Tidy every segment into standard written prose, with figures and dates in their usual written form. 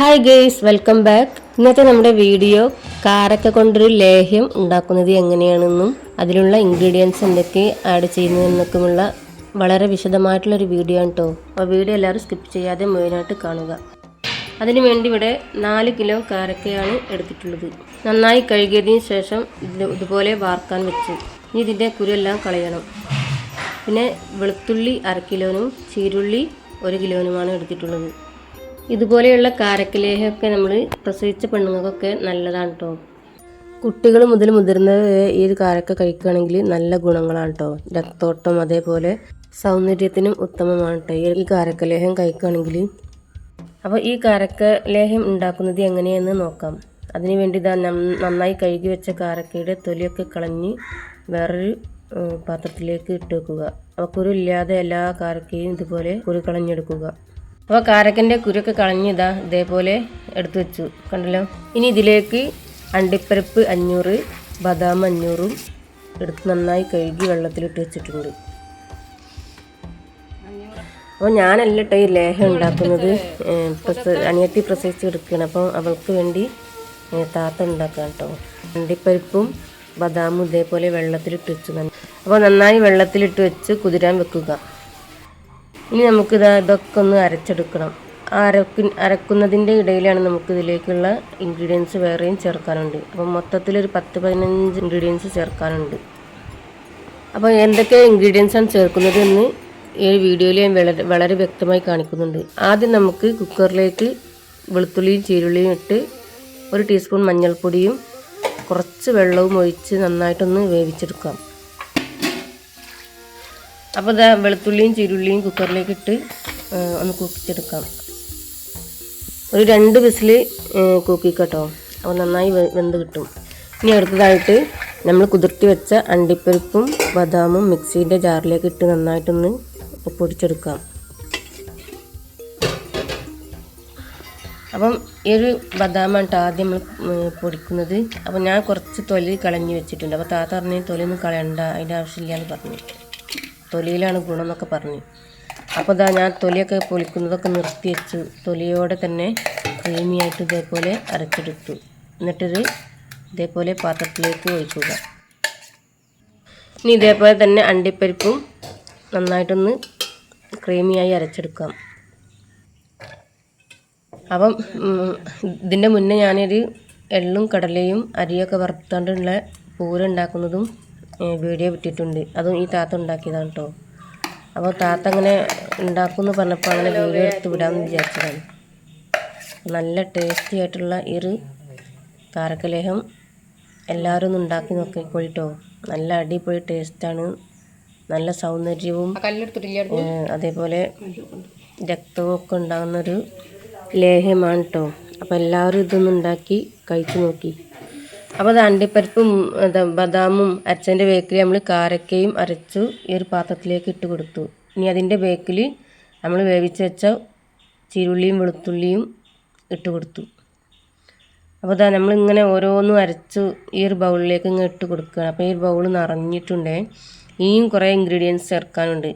Hi guys, welcome back. ഇന്നത്തെ നമ്മുടെ video കാരക്ക കൊണ്ടൊരു ലേഹ്യം ഉണ്ടാക്കുന്നത് എങ്ങനെയാണെന്നും അതിലുള്ള ഇൻഗ്രീഡിയൻസ് എന്തൊക്കെ ആഡ് ചെയ്യുന്നതെന്നൊക്കെയുള്ള വളരെ വിശദമായിട്ടുള്ളൊരു വീഡിയോ ആണ് കേട്ടോ. അപ്പോൾ വീഡിയോ എല്ലാവരും സ്കിപ്പ് ചെയ്യാതെ മുഴുവനായിട്ട് കാണുക. അതിനുവേണ്ടി ഇവിടെ 4 കിലോ കാരക്കയാണ് എടുത്തിട്ടുള്ളത്. നന്നായി കഴുകിയതിന് ശേഷം ഇതുപോലെ വാർക്കാൻ വെച്ചു. ഇനി ഇതിൻ്റെ കുരുവെല്ലാം കളയണം. പിന്നെ വെളുത്തുള്ളി 1/2 കിലോനും ചീരുള്ളി 1 കിലോനുമാണ് എടുത്തിട്ടുള്ളത്. ഇതുപോലെയുള്ള കാരക്കലേഹമൊക്കെ നമ്മൾ പ്രസവിച്ച പെണ്ണുങ്ങൾക്കൊക്കെ നല്ലതാണ് കേട്ടോ. കുട്ടികൾ മുതൽ മുതിർന്നവരെ ഈ കാരക്ക കഴിക്കുകയാണെങ്കിൽ നല്ല ഗുണങ്ങളാണ് കേട്ടോ. രക്തോട്ടം അതേപോലെ സൗന്ദര്യത്തിനും ഉത്തമമാണ് കേട്ടോ ഈ കാരക്കലേഹം കഴിക്കുകയാണെങ്കിൽ. അപ്പോൾ ഈ കാരക്ക ലേഹം ഉണ്ടാക്കുന്നത് എങ്ങനെയെന്ന് നോക്കാം. അതിനു വേണ്ടി നന്നായി കഴുകി വെച്ച കാരക്കയുടെ തൊലിയൊക്കെ കളഞ്ഞ് വേറൊരു പാത്രത്തിലേക്ക് ഇട്ട് വെക്കുക. അപ്പോൾ കുരു ഇല്ലാതെ എല്ലാ കാരക്കയും ഇതുപോലെ കുരു കളഞ്ഞെടുക്കുക. അപ്പോൾ കാരക്കൻ്റെ കുരുവൊക്കെ കളഞ്ഞ് ഇതേപോലെ എടുത്തു വെച്ചു കണ്ടല്ലോ. ഇനി ഇതിലേക്ക് അണ്ടിപ്പരിപ്പ് 500, ബദാം 500 എടുത്ത് നന്നായി കഴുകി വെള്ളത്തിലിട്ട് വെച്ചിട്ടുണ്ട്. അപ്പോൾ ഞാനല്ല കേട്ടോ ഈ ലേഹം ഉണ്ടാക്കുന്നത്, അനിയത്തി പ്രസവിച്ച് എടുക്കുകയാണ്. അപ്പോൾ അവൾക്ക് വേണ്ടി താത്ത ഉണ്ടാക്കാം കേട്ടോ. അണ്ടിപ്പരിപ്പും ബദാമും ഇതേപോലെ വെള്ളത്തിലിട്ട് വെച്ചു. അപ്പോൾ നന്നായി വെള്ളത്തിലിട്ട് വെച്ച് കുതിരാൻ വെക്കുക. ഇനി നമുക്ക് ഇതൊക്കെ ഒന്ന് അരച്ചെടുക്കണം. അരക്കുന്നതിൻ്റെ ഇടയിലാണ് നമുക്ക് ഇതിലേക്കുള്ള ഇൻഗ്രീഡിയൻസ് വേറെയും ചേർക്കാനുണ്ട്. അപ്പം മൊത്തത്തിലൊരു 10-15 ഇൻഗ്രീഡിയൻസ് ചേർക്കാനുണ്ട്. അപ്പോൾ എന്തൊക്കെ ഇൻഗ്രീഡിയൻസാണ് ചേർക്കുന്നത് എന്ന് ഈ വീഡിയോയിൽ ഞാൻ വളരെ വ്യക്തമായി കാണിക്കുന്നുണ്ട്. ആദ്യം നമുക്ക് കുക്കറിലേക്ക് വെളുത്തുള്ളിയും ചീരുള്ളിയും ഇട്ട് 1 ടീസ്പൂൺ മഞ്ഞൾപ്പൊടിയും കുറച്ച് വെള്ളവും ഒഴിച്ച് നന്നായിട്ടൊന്ന് വേവിച്ചെടുക്കാം. അപ്പോൾ വെളുത്തുള്ളിയും ചീരുള്ളിയും കുക്കറിലേക്ക് ഇട്ട് ഒന്ന് കൂക്കിച്ചെടുക്കാം. ഒരു 2 വിസിൽ കൂക്കിക്കട്ടോ. അപ്പോൾ നന്നായി വെന്ത് കിട്ടും. ഇനി അടുത്തതായിട്ട് നമ്മൾ കുതിർത്തി വെച്ച അണ്ടിപ്പരിപ്പും ബദാമും മിക്സിയുടെ ജാറിലേക്ക് ഇട്ട് നന്നായിട്ടൊന്ന് പൊടിച്ചെടുക്കാം. അപ്പം ഈ ഒരു ബദാമാണ് ആദ്യം നമ്മൾ പൊടിക്കുന്നത്. അപ്പോൾ ഞാൻ കുറച്ച് തൊലി കളഞ്ഞ് വെച്ചിട്ടുണ്ട്. അപ്പോൾ താത്ത പറഞ്ഞ് തൊലിയൊന്നും കളയണ്ട, അതിൻ്റെ ആവശ്യമില്ല എന്ന് പറഞ്ഞു. തൊലിയിലാണ് ഗുണം എന്നൊക്കെ പറഞ്ഞു. അപ്പോൾ ഞാൻ തൊലിയൊക്കെ പൊളിക്കുന്നതൊക്കെ നിർത്തി വെച്ചു. തൊലിയോടെ തന്നെ ക്രീമിയായിട്ട് ഇതേപോലെ അരച്ചെടുത്തു. എന്നിട്ടൊരു ഇതേപോലെ പാത്രത്തിലേക്ക് ഒഴിക്കുക. ഇനി ഇതേപോലെ തന്നെ അണ്ടിപ്പരിപ്പും നന്നായിട്ടൊന്ന് ക്രീമിയായി അരച്ചെടുക്കാം. അപ്പം ഇതിൻ്റെ മുന്നേ ഞാനൊരു എള്ളും കടലയും അരിയൊക്കെ വറുത്താണ്ടുള്ള പൂര ഉണ്ടാക്കുന്നതും വീഡിയോ വിട്ടിട്ടുണ്ട്. അതും ഈ താത്ത ഉണ്ടാക്കിയതാണ് കേട്ടോ. അപ്പോൾ താത്ത അങ്ങനെ ഉണ്ടാക്കുമെന്ന് പറഞ്ഞപ്പോൾ അങ്ങനെ വീഡിയോ എടുത്ത് വിടാമെന്ന് വിചാരിച്ചതാണ്. നല്ല ടേസ്റ്റി ആയിട്ടുള്ള ഈ ഒരു കാരക്കലേഹം എല്ലാവരും ഒന്ന് ഉണ്ടാക്കി നോക്കിക്കോളിട്ടോ. നല്ല അടിപൊളി ടേസ്റ്റാണ്. നല്ല സൗന്ദര്യവും അതേപോലെ രക്തവും ഒക്കെ ഉണ്ടാകുന്നൊരു ലേഹ്യമാണ് കേട്ടോ. അപ്പോൾ എല്ലാവരും ഇതൊന്നും ഉണ്ടാക്കി കഴിച്ചു നോക്കി. അപ്പോൾ അത് അണ്ടിപ്പരിപ്പും ബദാമും അരച്ചതിൻ്റെ ബേക്കിൽ നമ്മൾ കാരക്കയും അരച്ചു ഈ ഒരു പാത്രത്തിലേക്ക് ഇട്ട് കൊടുത്തു. ഇനി അതിൻ്റെ ബേക്കിൽ നമ്മൾ വേവിച്ച് വെച്ച ചീരുള്ളിയും വെളുത്തുള്ളിയും ഇട്ട് കൊടുത്തു. അപ്പോൾ നമ്മളിങ്ങനെ ഓരോന്നും അരച്ചു ഈ ഒരു ബൗളിലേക്ക് ഇങ്ങനെ ഇട്ട് കൊടുക്കുകയാണ്. അപ്പോൾ ഈ ഒരു ബൗൾ നിറഞ്ഞിട്ടുണ്ട്. ഇനിയും കുറേ ഇൻഗ്രീഡിയൻസ് ചേർക്കാനുണ്ട്.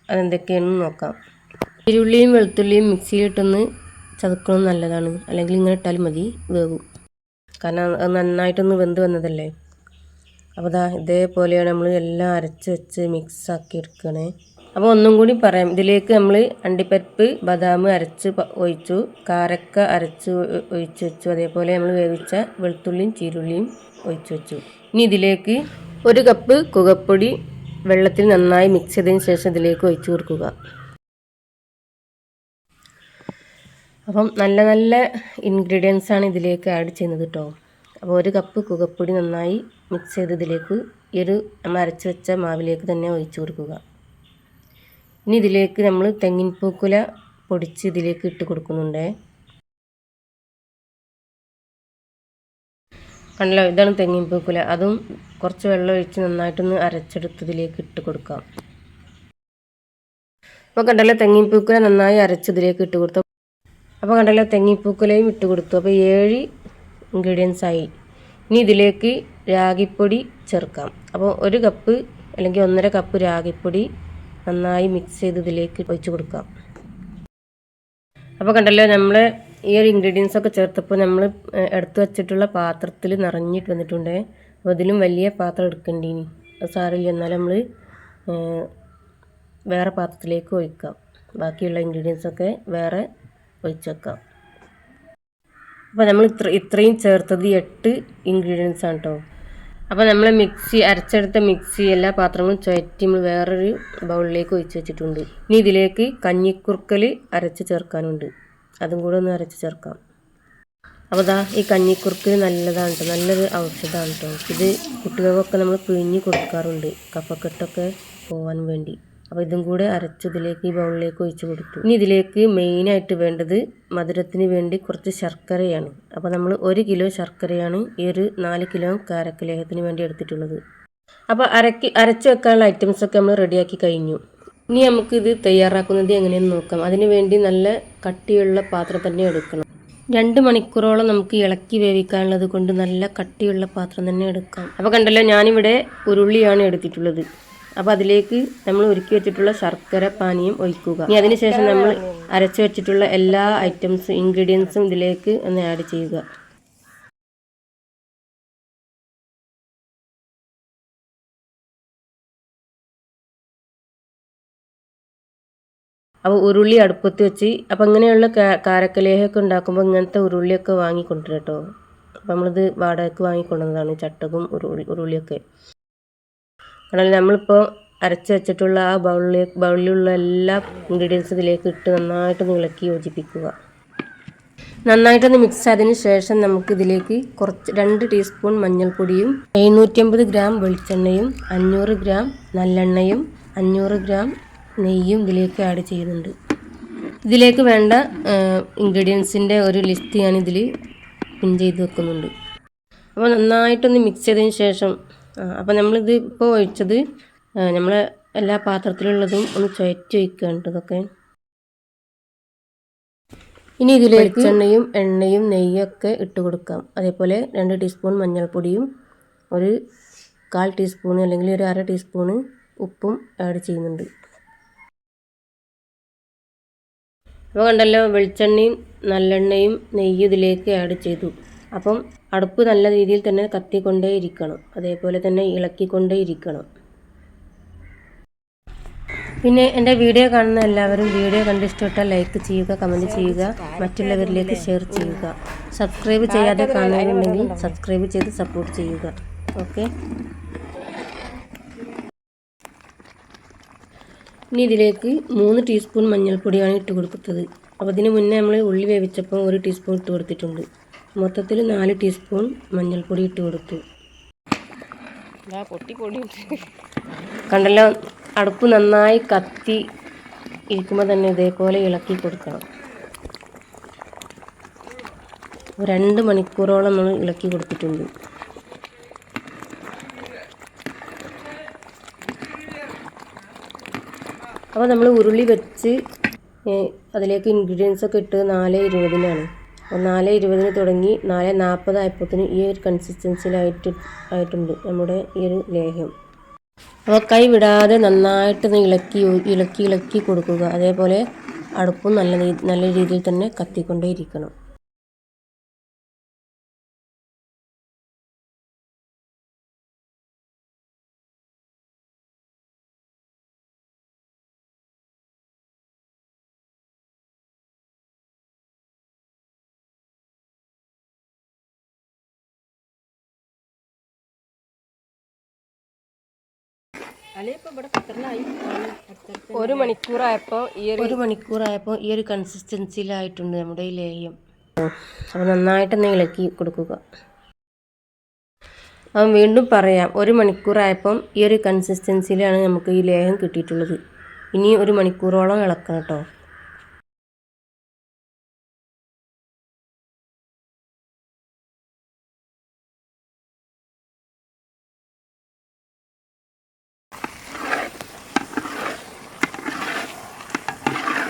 അതെന്തൊക്കെയാണെന്ന് നോക്കാം. ചീരുള്ളിയും വെളുത്തുള്ളിയും മിക്സിയിലിട്ടൊന്ന് ചതുക്കണം നല്ലതാണ്. അല്ലെങ്കിൽ ഇങ്ങനെ ഇട്ടാലും മതി, വേവും. കാരണം അത് നന്നായിട്ടൊന്ന് വെന്ത് വന്നതല്ലേ. അപ്പോൾ ഇതേപോലെയാണ് നമ്മൾ എല്ലാം അരച്ച് വെച്ച് മിക്സാക്കി എടുക്കണേ. അപ്പോൾ ഒന്നും കൂടി പറയാം. ഇതിലേക്ക് നമ്മൾ അണ്ടിപ്പരിപ്പ് ബദാം അരച്ച് ഒഴിച്ചു, കാരക്ക അരച്ച് ഒഴിച്ച് വെച്ചു, അതേപോലെ നമ്മൾ വേവിച്ച വെളുത്തുള്ളിയും ചീരുള്ളിയും ഒഴിച്ച് വെച്ചു. ഇനി ഇതിലേക്ക് 1 കപ്പ് കുകപ്പൊടി വെള്ളത്തിൽ നന്നായി മിക്സ് ചെയ്തതിന് ശേഷം ഇതിലേക്ക് ഒഴിച്ചു കൊടുക്കുക. അപ്പം നല്ല നല്ല ഇൻഗ്രീഡിയൻസാണ് ഇതിലേക്ക് ആഡ് ചെയ്യുന്നത് കേട്ടോ. അപ്പോൾ 1 കപ്പ് കുകപ്പൊടി നന്നായി മിക്സ് ചെയ്ത് ഇതിലേക്ക് ഈ ഒരു നമ്മൾ അരച്ച് വെച്ച മാവിലേക്ക് തന്നെ ഒഴിച്ചു കൊടുക്കുക. ഇനി ഇതിലേക്ക് നമ്മൾ തെങ്ങിൻ പൂക്കുല പൊടിച്ച് ഇതിലേക്ക് ഇട്ട് കൊടുക്കുന്നുണ്ട്. കണ്ടല്ലോ, ഇതാണ് തെങ്ങിൻ പൂക്കുല. അതും കുറച്ച് വെള്ളം ഒഴിച്ച് നന്നായിട്ടൊന്ന് അരച്ചെടുത്ത് ഇതിലേക്ക് ഇട്ട് കൊടുക്കാം. അപ്പോൾ കണ്ടല്ലോ, തെങ്ങിൻ പൂക്കുല നന്നായി അരച്ചതിലേക്ക് ഇട്ട് കൊടുത്തു. അപ്പോൾ കണ്ടല്ലോ, തെങ്ങിപ്പൂക്കുലയും ഇട്ട് കൊടുത്തു. അപ്പോൾ 7 ഇൻഗ്രീഡിയൻസ് ആയി. ഇനി ഇതിലേക്ക് രാഗിപ്പൊടി ചേർക്കാം. അപ്പോൾ 1 കപ്പ് അല്ലെങ്കിൽ 1.5 കപ്പ് രാഗിപ്പൊടി നന്നായി മിക്സ് ചെയ്ത് ഇതിലേക്ക് ഒഴിച്ച് കൊടുക്കാം. അപ്പോൾ കണ്ടല്ലോ, നമ്മൾ ഈ ഒരു ഇൻഗ്രീഡിയൻസ് ഒക്കെ ചേർത്തപ്പോൾ നമ്മൾ എടുത്തു വച്ചിട്ടുള്ള പാത്രത്തിൽ നിറഞ്ഞിട്ട് വന്നിട്ടുണ്ട്. അപ്പോൾ ഇതിലും വലിയ പാത്രം എടുക്കേണ്ടിനി. അത് സാരമില്ല, എന്നാലും നമ്മൾ വേറെ പാത്രത്തിലേക്ക് ഒഴിക്കാം. ബാക്കിയുള്ള ഇൻഗ്രീഡിയൻസൊക്കെ വേറെ ഒഴിച്ച് വെക്കാം. അപ്പോൾ നമ്മൾ ഇത്രയും ചേർത്തത് 8 ഇൻഗ്രീഡിയൻസ് ആണ് കേട്ടോ. അപ്പോൾ നമ്മൾ അരച്ചെടുത്ത മിക്സി എല്ലാ പാത്രങ്ങളും ചുറ്റി നമ്മൾ വേറൊരു ബൗളിലേക്ക് ഒഴിച്ച് വെച്ചിട്ടുണ്ട്. ഇനി ഇതിലേക്ക് കഞ്ഞിക്കുറുക്കൽ അരച്ച് ചേർക്കാനുണ്ട്. അതും കൂടെ ഒന്ന് അരച്ച് ചേർക്കാം. അപ്പോൾ ഈ കഞ്ഞിക്കുറുക്കൽ നല്ലതാണ് കേട്ടോ, നല്ലൊരു ഔഷധമാണ് കേട്ടോ. ഇത് കുട്ടികൾക്കൊക്കെ നമ്മൾ പിഴിഞ്ഞ് കൊടുക്കാറുണ്ട്, കഫക്കെട്ടൊക്കെ പോകാൻ വേണ്ടി. അപ്പോൾ ഇതും കൂടെ അരച്ച് ഇതിലേക്ക് ഈ ബൗളിലേക്ക് ഒഴിച്ച് കൊടുത്തു. ഇനി ഇതിലേക്ക് മെയിനായിട്ട് വേണ്ടത് മധുരത്തിന് വേണ്ടി കുറച്ച് ശർക്കരയാണ്. അപ്പോൾ നമ്മൾ 1 കിലോ ശർക്കരയാണ് ഈ ഒരു 4 കിലോ കാരക്ക ലേഹത്തിന് വേണ്ടി എടുത്തിട്ടുള്ളത്. അപ്പോൾ അരച്ച് വെക്കാനുള്ള ഐറ്റംസൊക്കെ നമ്മൾ റെഡിയാക്കി കഴിഞ്ഞു. ഇനി നമുക്കിത് തയ്യാറാക്കുന്നത് എങ്ങനെയെന്ന് നോക്കാം. അതിന് വേണ്ടി നല്ല കട്ടിയുള്ള പാത്രം തന്നെ എടുക്കണം. 2 മണിക്കൂറോളം നമുക്ക് ഇളക്കി വേവിക്കാനുള്ളത് കൊണ്ട് നല്ല കട്ടിയുള്ള പാത്രം തന്നെ എടുക്കാം. അപ്പോൾ കണ്ടല്ലോ, ഞാനിവിടെ ഉരുളിയാണ് എടുത്തിട്ടുള്ളത്. അപ്പോൾ അതിലേക്ക് നമ്മൾ ഒരുക്കി വെച്ചിട്ടുള്ള ശർക്കര പാനിയും ഒഴിക്കുക. ഇനി അതിനുശേഷം നമ്മൾ അരച്ചു വെച്ചിട്ടുള്ള എല്ലാ ഇൻഗ്രീഡിയൻസും ഇതിലേക്ക് ഒന്ന് ആഡ് ചെയ്യുക. അപ്പോൾ ഉരുളി അടുപ്പത്ത് വെച്ച്, അപ്പോൾ ഇങ്ങനെയുള്ള കാരക്കലേഹൊക്കെ ഉണ്ടാക്കുമ്പോൾ ഇങ്ങനത്തെ ഉരുളിയൊക്കെ വാങ്ങിക്കൊണ്ടുവരും കേട്ടോ. അപ്പോൾ നമ്മളിത് വാടകയ്ക്ക് വാങ്ങിക്കൊണ്ടുവന്നതാണ് ചട്ടകും ഉരുളിയൊക്കെ. കാരണം നമ്മളിപ്പോൾ അരച്ച് വെച്ചിട്ടുള്ള ആ ബൗളിലുള്ള എല്ലാ ഇൻഗ്രീഡിയൻസും ഇതിലേക്ക് ഇട്ട് നന്നായിട്ടൊന്ന് ഇളക്കി യോജിപ്പിക്കുക. നന്നായിട്ടൊന്ന് മിക്സ് ആയതിനു ശേഷം നമുക്ക് ഇതിലേക്ക് 2 ടീസ്പൂൺ മഞ്ഞൾപ്പൊടിയും 750 ഗ്രാം വെളിച്ചെണ്ണയും 500 ഗ്രാം നല്ലെണ്ണയും 500 ഗ്രാം നെയ്യും ഇതിലേക്ക് ആഡ് ചെയ്യുന്നുണ്ട്. ഇതിലേക്ക് വേണ്ട ഇൻഗ്രീഡിയൻസിൻ്റെ ഒരു ലിസ്റ്റ് ഞാൻ ഇതിൽ പിൻ ചെയ്ത് വെക്കുന്നുണ്ട്. അപ്പോൾ നന്നായിട്ടൊന്ന് മിക്സ് ചെയ്തതിന് ശേഷം അപ്പോൾ നമ്മളിത് ഇപ്പോൾ ഒഴിച്ചത് നമ്മളെ എല്ലാ പാത്രത്തിലുള്ളതും ഒന്ന് ചുഴറ്റി ഒഴിക്കേണ്ടത് ഇതൊക്കെ. ഇനി ഇതിലേക്ക് എണ്ണയും നെയ്യൊക്കെ ഇട്ട് കൊടുക്കാം. അതേപോലെ 2 ടീസ്പൂൺ മഞ്ഞൾപ്പൊടിയും 1/4 ടീസ്പൂൺ അല്ലെങ്കിൽ 1/2 ടീസ്പൂൺ ഉപ്പും ആഡ് ചെയ്യുന്നുണ്ട്. അപ്പോൾ കണ്ടല്ലോ, വെളിച്ചെണ്ണയും നല്ലെണ്ണയും നെയ്യും ഇതിലേക്ക് ആഡ് ചെയ്തു. അപ്പം അടുപ്പ് നല്ല രീതിയിൽ തന്നെ കത്തിക്കൊണ്ടേ ഇരിക്കണം, അതേപോലെ തന്നെ ഇളക്കിക്കൊണ്ടേ ഇരിക്കണം. പിന്നെ എൻ്റെ വീഡിയോ കാണുന്ന എല്ലാവരും വീഡിയോ കണ്ട് ഇഷ്ടപ്പെട്ടാൽ ലൈക്ക് ചെയ്യുക, കമൻറ്റ് ചെയ്യുക, മറ്റുള്ളവരിലേക്ക് ഷെയർ ചെയ്യുക. സബ്സ്ക്രൈബ് ചെയ്യാതെ കാണുന്നുണ്ടെങ്കിൽ സബ്സ്ക്രൈബ് ചെയ്ത് സപ്പോർട്ട് ചെയ്യുക. ഓക്കെ, ഇനി ഇതിലേക്ക് 3 ടീസ്പൂൺ മഞ്ഞൾപ്പൊടിയാണ് ഇട്ട് കൊടുക്കുന്നത്. അപ്പോൾ ഇതിന് മുന്നേ നമ്മൾ ഉള്ളി വേവിച്ചപ്പോൾ 1 ടീസ്പൂൺ ഇട്ട് കൊടുത്തിട്ടുണ്ട്. മൊത്തത്തിൽ 4 ടീസ്പൂൺ മഞ്ഞൾപ്പൊടി ഇട്ട് കൊടുത്തു. കണ്ടല്ലോ, അടുപ്പ് നന്നായി കത്തി ഇരിക്കുമ്പോൾ തന്നെ ഇതേപോലെ ഇളക്കി കൊടുക്കണം. 2 മണിക്കൂറോളം നമ്മൾ ഇളക്കി കൊടുത്തിട്ടുണ്ട്. അപ്പോൾ നമ്മൾ ഉരുളി വെച്ച് അതിലേക്ക് ഇൻഗ്രീഡിയൻസ് ഒക്കെ ഇട്ട് 4:20-നാണ്. അപ്പോൾ 4:20 തുടങ്ങി 4:40 ആയപ്പോഴത്തേന് ഈ ഒരു കൺസിസ്റ്റൻസിയിലായിട്ടുണ്ട് നമ്മുടെ ഈ ഒരു ലേഹ്യം. അപ്പോൾ കൈ വിടാതെ നന്നായിട്ട് ഇളക്കി കൊടുക്കുക. അതേപോലെ അടുപ്പും നല്ല രീതിയിൽ തന്നെ കത്തിക്കൊണ്ടേ ഇരിക്കണം. ഒരു മണിക്കൂറായപ്പോൾ ഈ ഒരു കൺസിസ്റ്റൻസിയിലായിട്ടുണ്ട് നമ്മുടെ ഈ ലേഹ്യം. അപ്പോൾ നന്നായിട്ടൊന്ന് ഇളക്കി കൊടുക്കുക. അപ്പം വീണ്ടും പറയാം, 1 മണിക്കൂറായപ്പം ഈ ഒരു കൺസിസ്റ്റൻസിയിലാണ് നമുക്ക് ഈ ലേഹ്യം കിട്ടിയിട്ടുള്ളത്. ഇനി 1 മണിക്കൂറോളം ഇളക്കണം കേട്ടോ.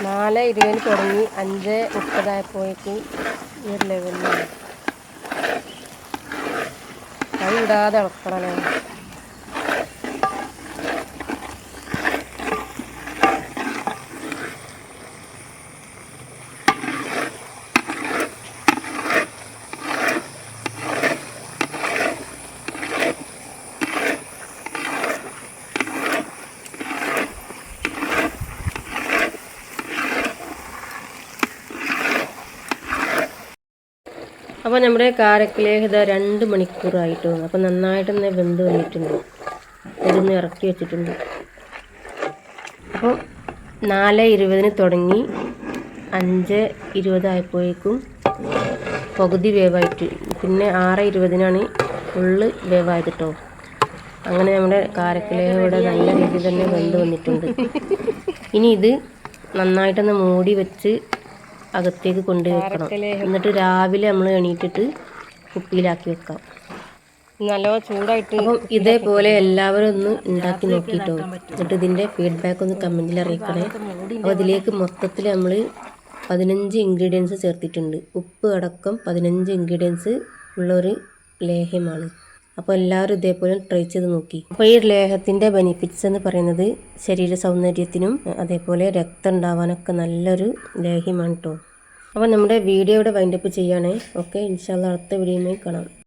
നാല് 20 തുടങ്ങി 5:30 ആയപ്പോഴേക്ക് ഈ ഒരു ലെവലിലാണ്. കൈ വിടാതെ ഇളക്കണേ. അപ്പോൾ നമ്മുടെ കാരക്കലേഹ ഇതാ 2 മണിക്കൂറായിട്ടോ. അപ്പോൾ നന്നായിട്ട് തന്നെ വെന്ത് വന്നിട്ടുണ്ട്. ഇതൊന്ന് ഇറക്കി വെച്ചിട്ടുണ്ട്. അപ്പോൾ 4:20 തുടങ്ങി 5:20 ആയപ്പോഴേക്കും പകുതി വേവായിട്ട്, പിന്നെ 6:20 ഫുള്ള് വേവായത് കേട്ടോ. അങ്ങനെ നമ്മുടെ കാരക്കലേഹ ഇവിടെ നല്ല രീതിയിൽ തന്നെ വെന്ത് വന്നിട്ടുണ്ട്. ഇനി ഇത് നന്നായിട്ടൊന്ന് മൂടി വെച്ച് അകത്തേക്ക് കൊണ്ടുവെക്കണം. എന്നിട്ട് രാവിലെ നമ്മൾ എണീറ്റിട്ട് കുപ്പിയിലാക്കി വെക്കാം. നല്ല ചൂടായിട്ട്. അപ്പം ഇതേപോലെ എല്ലാവരും ഒന്ന് ഉണ്ടാക്കി നോക്കിയിട്ടോ. എന്നിട്ട് ഇതിൻ്റെ ഫീഡ്ബാക്ക് ഒന്ന് കമൻറ്റിൽ അറിയിക്കണേ. അപ്പോൾ ഇതിലേക്ക് മൊത്തത്തിൽ നമ്മൾ 15 ഇൻഗ്രീഡിയൻസ് ചേർത്തിട്ടുണ്ട്. ഉപ്പ് അടക്കം 15 ഇൻഗ്രീഡിയൻസ് ഉള്ളൊരു ലേഹ്യമാണ്. അപ്പോൾ എല്ലാവരും ഇതേപോലെ ട്രൈ ചെയ്ത് നോക്കി. അപ്പോൾ ഈ ലേഹത്തിൻ്റെ ബെനിഫിറ്റ്സ് എന്ന് പറയുന്നത് ശരീര സൗന്ദര്യത്തിനും അതേപോലെ രക്തം ഉണ്ടാവാനൊക്കെ നല്ലൊരു ലേഹ്യമാണ് കേട്ടോ. അപ്പോൾ നമ്മുടെ വീഡിയോ ഇവിടെ വൈൻഡപ്പ് ചെയ്യുകയാണേ. ഓക്കെ, ഇൻഷാ അല്ലാഹ് അടുത്ത വീഡിയോയുമായി കാണാം.